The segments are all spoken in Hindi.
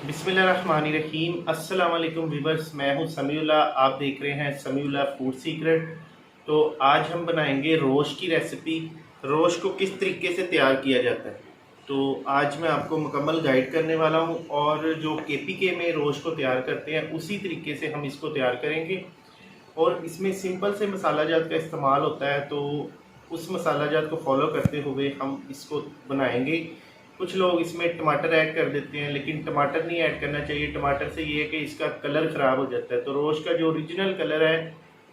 बिस्मिल्लाहिर्रहमानिर्रहीम। अस्सलाम वालेकुम व्यूअर्स, मैं हूं समीउल्लाह। आप देख रहे हैं समीउल्लाह फूड सीक्रेट। तो आज हम बनाएंगे रोश की रेसिपी। रोश को किस तरीके से तैयार किया जाता है तो आज मैं आपको मुकम्मल गाइड करने वाला हूं, और जो केपीके में रोश को तैयार करते हैं उसी तरीके से हम इसको तैयार करेंगे। और इसमें सिंपल से मसाला जात का इस्तेमाल होता है, तो उस मसाला जात को फॉलो करते हुए हम इसको बनाएंगे। कुछ लोग इसमें टमाटर ऐड कर देते हैं, लेकिन टमाटर नहीं ऐड करना चाहिए। टमाटर से ये है कि इसका कलर ख़राब हो जाता है। तो रोज़ का जो ओरिजिनल कलर है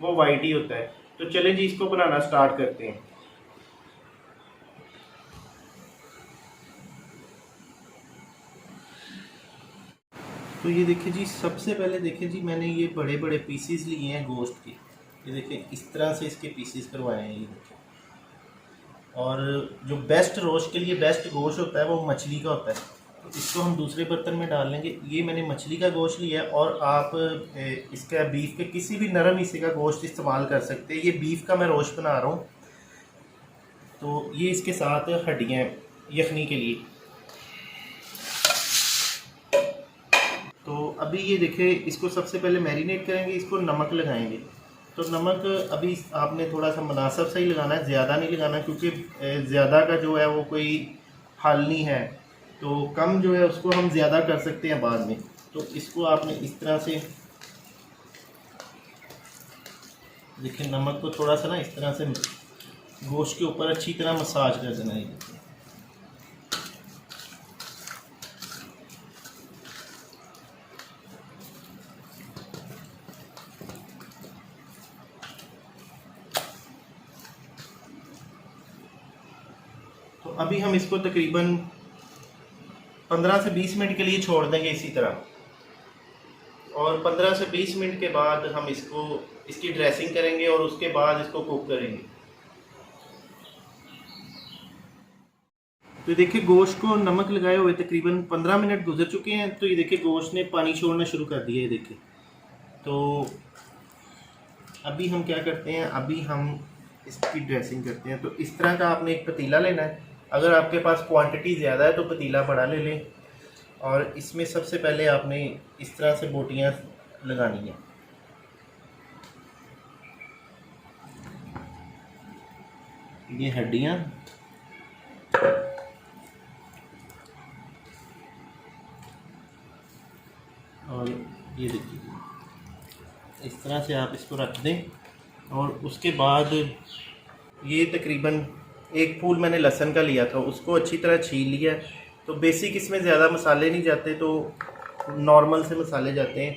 वो वाइट ही होता है। तो चलें जी, इसको बनाना स्टार्ट करते हैं। तो ये देखिए जी, सबसे पहले देखिए जी, मैंने ये बड़े बड़े पीसीज लिए हैं गोश्त के। ये देखिए इस तरह से इसके पीसीज करवाए हैं, ये देखिए। और जो बेस्ट रोस्ट के लिए बेस्ट गोश्त होता है वो मछली का होता है। तो इसको हम दूसरे बर्तन में डाल लेंगे। ये मैंने मछली का गोश्त लिया है, और आप इसका बीफ के किसी भी नरम हिस्से का गोश्त इस्तेमाल कर सकते हैं। ये बीफ का मैं रोस्ट बना रहा हूँ। तो ये इसके साथ हड्डियाँ यखनी के लिए। तो अभी ये देखिए, इसको सबसे पहले मैरिनेट करेंगे, इसको नमक लगाएंगे। तो नमक अभी आपने थोड़ा सा मुनासिब सही लगाना है, ज़्यादा नहीं लगाना, क्योंकि ज़्यादा का जो है वो कोई हल नहीं है। तो कम जो है उसको हम ज़्यादा कर सकते हैं बाद में। तो इसको आपने इस तरह से देखिए, नमक को थोड़ा सा ना इस तरह से गोश्त के ऊपर अच्छी तरह मसाज कर देना है। तो अभी हम इसको तकरीबन 15 से 20 मिनट के लिए छोड़ देंगे इसी तरह। और 15 से 20 मिनट के बाद हम इसकी ड्रेसिंग करेंगे और उसके बाद इसको कुक करेंगे। तो देखिए, गोश्त को नमक लगाए हुए तकरीबन 15 मिनट गुजर चुके हैं। तो ये देखिए, गोश्त ने पानी छोड़ना शुरू कर दिया है, ये देखिए। तो अभी हम क्या करते हैं, अभी हम इसकी ड्रेसिंग करते हैं। तो इस तरह का आपने एक पतीला लेना है। अगर आपके पास क्वांटिटी ज़्यादा है तो पतीला बड़ा ले लें। और इसमें सबसे पहले आपने इस तरह से बोटियाँ लगानी है। ये हड्डियाँ, और ये देखिए, इस तरह से आप इसको रख दें। और उसके बाद ये तकरीबन एक फूल मैंने लहसुन का लिया था, उसको अच्छी तरह छील लिया। तो बेसिक इसमें ज़्यादा मसाले नहीं जाते, तो नॉर्मल से मसाले जाते हैं।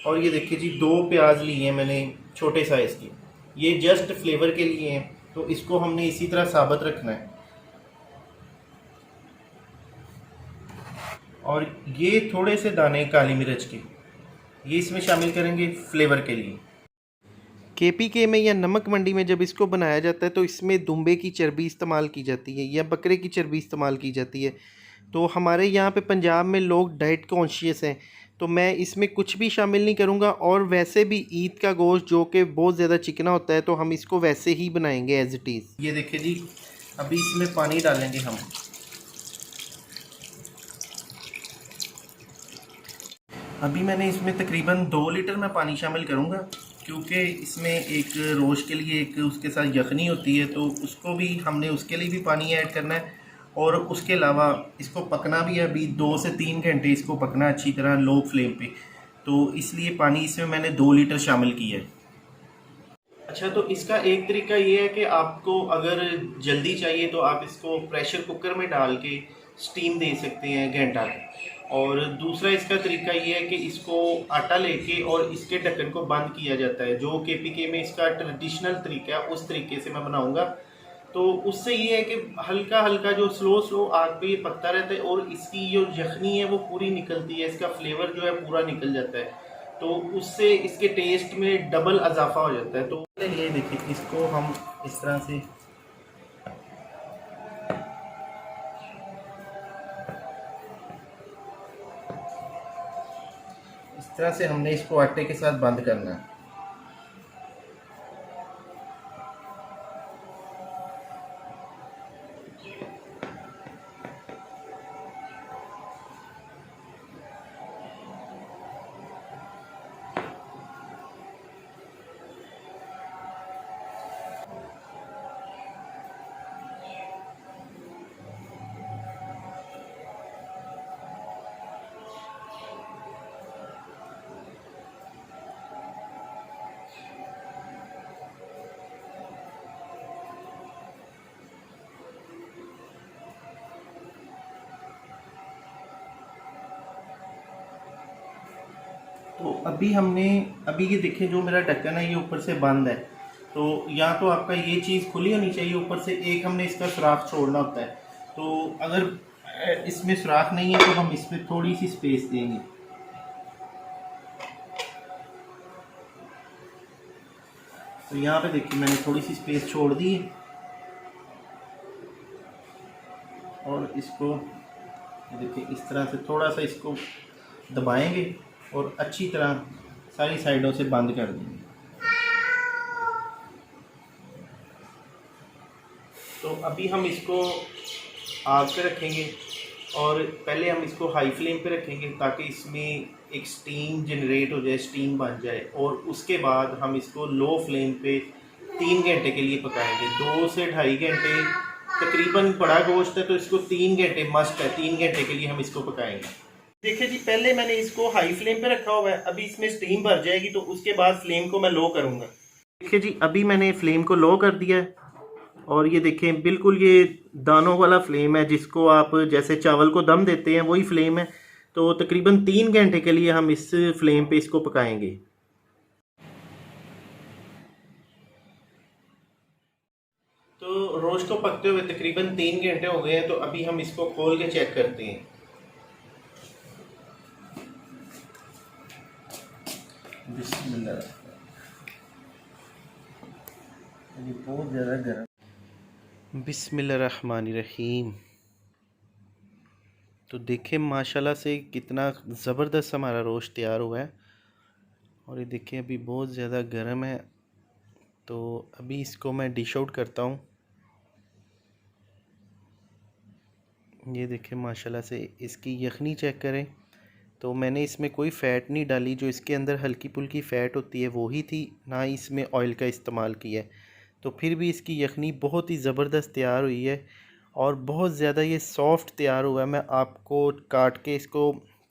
और ये देखिए जी, 2 प्याज लिए हैं मैंने छोटे साइज़ की। ये जस्ट फ्लेवर के लिए हैं, तो इसको हमने इसी तरह साबित रखना है। और ये थोड़े से दाने काली मिर्च के, ये इसमें शामिल करेंगे फ्लेवर के लिए। केपीके में या नमक मंडी में जब इसको बनाया जाता है तो इसमें दुम्बे की चर्बी इस्तेमाल की जाती है या बकरे की चर्बी इस्तेमाल की जाती है। तो हमारे यहाँ पे पंजाब में लोग डाइट कॉन्शियस हैं, तो मैं इसमें कुछ भी शामिल नहीं करूँगा। और वैसे भी ईद का गोश्त जो कि बहुत ज़्यादा चिकना होता है, तो हम इसको वैसे ही बनाएंगे एज़ इट इज़। ये देखिए जी, अभी इसमें पानी डालेंगे हम। अभी मैंने इसमें तकरीबन 2 लीटर मैं पानी शामिल करूँगा, क्योंकि इसमें एक रोश के लिए एक उसके साथ यखनी होती है, तो उसको भी हमने उसके लिए भी पानी ऐड करना है। और उसके अलावा इसको पकना भी है। अभी 2 से 3 घंटे इसको पकना अच्छी तरह लो फ्लेम पे। तो इसलिए पानी इसमें मैंने 2 लीटर शामिल किया है। अच्छा, तो इसका एक तरीका ये है कि आपको अगर जल्दी चाहिए तो आप इसको प्रेशर कुकर में डाल के स्टीम दे सकते हैं घंटा। और दूसरा इसका तरीका ये है कि इसको आटा लेके और इसके ढक्कन को बंद किया जाता है, जो केपीके में इसका ट्रेडिशनल तरीका है, उस तरीके से मैं बनाऊंगा। तो उससे ये है कि हल्का हल्का जो स्लो स्लो आग पे ये पकता रहता है, और इसकी जो यखनी है वो पूरी निकलती है, इसका फ्लेवर जो है पूरा निकल जाता है। तो उससे इसके टेस्ट में डबल इजाफा हो जाता है। तो ये देखिए, इसको हम इस तरह से हमने इसको आटे के साथ बंद करना है। तो अभी ये देखिए, जो मेरा ढक्कन है ये ऊपर से बंद है, तो या तो आपका ये चीज़ खुली होनी चाहिए, ऊपर से एक हमने इसका सुराख छोड़ना होता है। तो अगर इसमें सुराख नहीं है तो हम इस पर थोड़ी सी स्पेस देंगे। तो यहाँ पे देखिए मैंने थोड़ी सी स्पेस छोड़ दी है, और इसको देखिए इस तरह से थोड़ा सा इसको दबाएंगे और अच्छी तरह सारी साइडों से बंद कर देंगे। तो अभी हम इसको आग पे रखेंगे, और पहले हम इसको हाई फ्लेम पे रखेंगे ताकि इसमें एक स्टीम जनरेट हो जाए, स्टीम बन जाए, और उसके बाद हम इसको लो फ्लेम पे 3 घंटे के लिए पकाएंगे। 2 से 2.5 घंटे तकरीबन, बड़ा गोश्त है तो इसको 3 घंटे मस्ट है, 3 घंटे के लिए हम इसको पकाएंगे। देखिए जी, पहले मैंने इसको हाई फ्लेम पे रखा हुआ है, अभी इसमें स्टीम भर जाएगी तो उसके बाद फ्लेम को मैं लो करूँगा। देखिए जी, अभी मैंने फ्लेम को लो कर दिया है, और ये देखें बिल्कुल ये दानों वाला फ्लेम है, जिसको आप जैसे चावल को दम देते हैं वही फ्लेम है। तो तकरीबन 3 घंटे के लिए हम इस फ्लेम पे इसको पकाएंगे। तो रोस्ट को पकते हुए तकरीबन 3 घंटे हो गए हैं, तो अभी हम इसको खोल के चेक करते हैं। बिस्मिल्लाह, ये बहुत ज़्यादा गर्म। बिस्मिल्लाहिर्रहमानिर्रहीम। तो देखें माशाल्लाह से कितना ज़बरदस्त हमारा रोस्ट तैयार हुआ है, और ये देखें अभी बहुत ज़्यादा गर्म है। तो अभी इसको मैं डिश आउट करता हूँ। ये देखें माशाल्लाह से इसकी यखनी चेक करें, तो मैंने इसमें कोई फ़ैट नहीं डाली, जो इसके अंदर हल्की फुल्की फ़ैट होती है वही थी, ना ही इसमें ऑयल का इस्तेमाल किया है। तो फिर भी इसकी यखनी बहुत ही ज़बरदस्त तैयार हुई है, और बहुत ज़्यादा ये सॉफ़्ट तैयार हुआ है। मैं आपको काट के इसको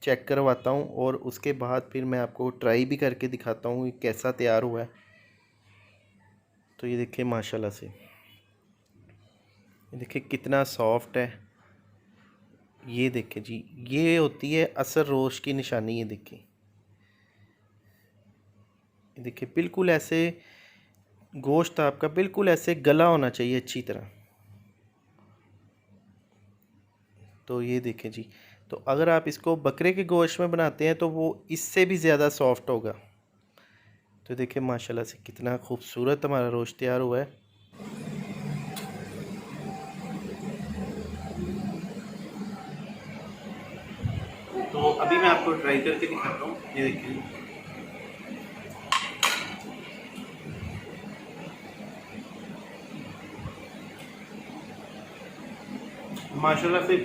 चेक करवाता हूँ, और उसके बाद फिर मैं आपको ट्राई भी करके दिखाता हूँ कि कैसा तैयार हुआ है। तो ये देखिए माशाल्लाह से, ये देखिए कितना सॉफ़्ट है। ये देखिए जी, ये होती है असल रोस्ट की निशानी। ये देखिए बिल्कुल ऐसे गोश्त आपका बिल्कुल ऐसे गला होना चाहिए अच्छी तरह। तो ये देखें जी, तो अगर आप इसको बकरे के गोश्त में बनाते हैं तो वो इससे भी ज़्यादा सॉफ्ट होगा। तो देखिए माशाल्लाह से कितना खूबसूरत हमारा रोस्ट तैयार हुआ है। तो अभी मैं आपको ट्राई करके दिखाता हूँ। ये देखिए माशाल्लाह से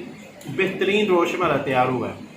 बेहतरीन रोस्ट हमारा तैयार हुआ है।